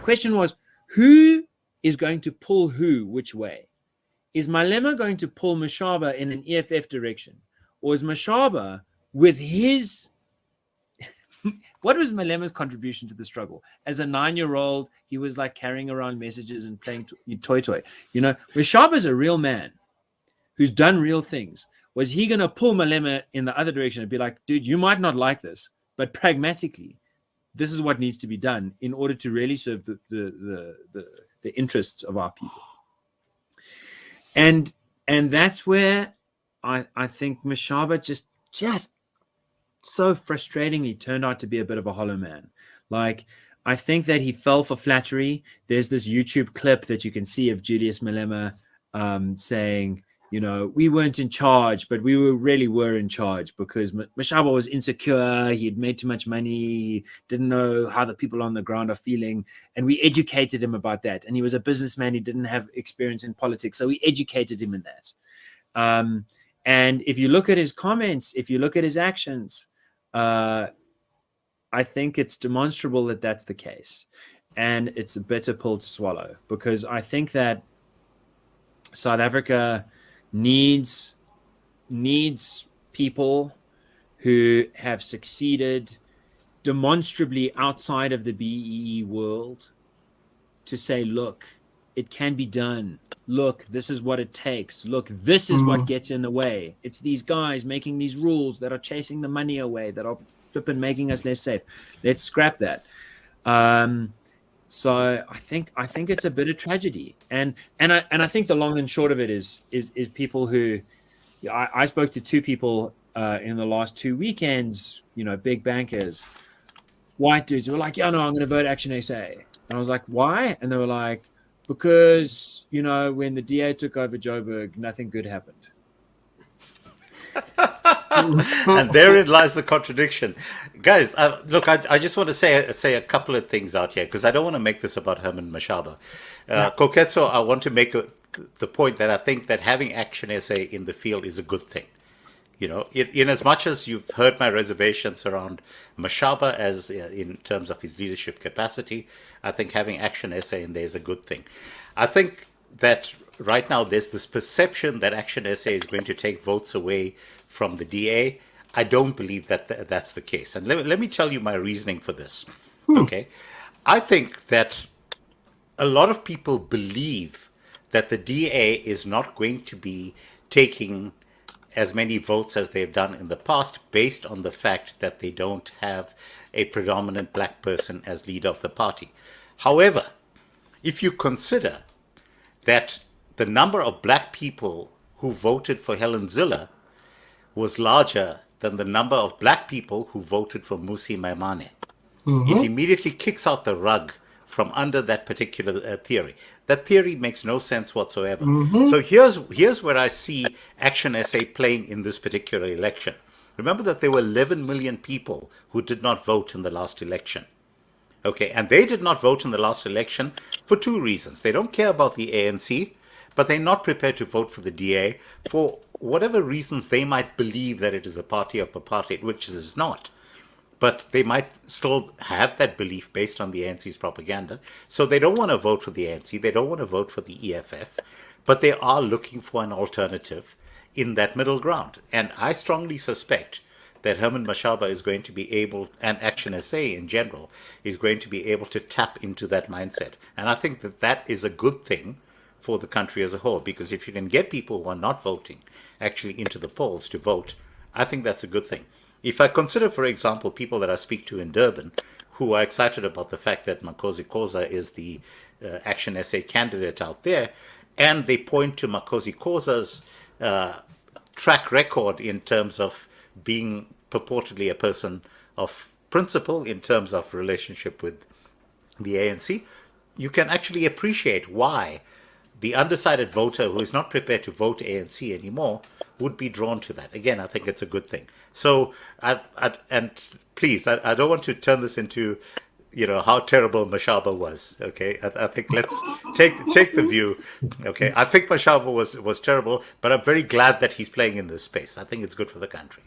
question was, who is going to pull who which way? Is Malema going to pull Mashaba in an EFF direction? Or is Mashaba with his... What was Malema's contribution to the struggle? As a 9-year-old, he was like carrying around messages and playing toy. You know, Mashaba's a real man who's done real things. Was he going to pull Malema in the other direction and be like, dude, you might not like this, but pragmatically, this is what needs to be done in order to really serve the interests of our people? And that's where I think Mashaba just so frustratingly turned out to be a bit of a hollow man. Like, I think that he fell for flattery. There's this YouTube clip that you can see of Julius Malema saying, you know, we weren't in charge, but we really were in charge because Mashaba was insecure. He had made too much money. He didn't know how the people on the ground are feeling. And we educated him about that. And he was a businessman. He didn't have experience in politics. So we educated him in that. And if you look at his comments, if you look at his actions, I think it's demonstrable that that's the case. And it's a bitter pill to swallow, because I think that South Africa needs people who have succeeded demonstrably outside of the BEE world to say, look, it can be done. Look, this is what it takes. Look, this is what gets in the way. It's these guys making these rules that are chasing the money away, that are flipping making us less safe. Let's scrap that. So I think it's a bit of tragedy, and I think the long and short of it is people who I spoke to 2 people in the last 2 weekends, you know, big bankers, white dudes who were like, yeah, no, I'm going to vote Action SA. And I was like, why? And they were like, because, you know, when the DA took over Joburg, nothing good happened. And therein lies the contradiction. Guys, look, I just want to say a couple of things out here, because I don't want to make this about Herman Mashaba. Koketso, I want to make the point that I think that having Action SA in the field is a good thing. You know, in as much as you've heard my reservations around Mashaba as in terms of his leadership capacity, I think having Action SA in there is a good thing. I think that right now there's this perception that Action SA is going to take votes away from the DA. I don't believe that that's the case. And let me tell you my reasoning for this. Okay. I think that a lot of people believe that the DA is not going to be taking as many votes as they've done in the past, based on the fact that they don't have a predominant black person as leader of the party. However, if you consider that the number of black people who voted for Helen Zille was larger than the number of black people who voted for Musi Maimane, it immediately kicks out the rug from under that particular theory. That theory makes no sense whatsoever. So here's where I see Action SA playing in this particular election. Remember that there were 11 million people who did not vote in the last election. Okay, and they did not vote in the last election for 2 reasons. They don't care about the ANC, but they're not prepared to vote for the DA for whatever reasons they might believe that it is the party of apartheid, which it is not. But they might still have that belief based on the ANC's propaganda. So they don't want to vote for the ANC. They don't want to vote for the EFF. But they are looking for an alternative in that middle ground. And I strongly suspect that Herman Mashaba is going to be able, and Action SA in general, is going to be able to tap into that mindset. And I think that that is a good thing for the country as a whole. Because if you can get people who are not voting actually into the polls to vote, I think that's a good thing. If I consider, for example, people that I speak to in Durban who are excited about the fact that Makosi Khoza is the Action SA candidate out there, and they point to Makosi Khoza's track record in terms of being purportedly a person of principle in terms of relationship with the ANC, you can actually appreciate why the undecided voter who is not prepared to vote ANC anymore would be drawn to that. Again, I think it's a good thing. So, and please, I don't want to turn this into, you know, how terrible Mashaba was. Okay, I think let's take the view. Okay, I think Mashaba was terrible, but I'm very glad that he's playing in this space. I think it's good for the country.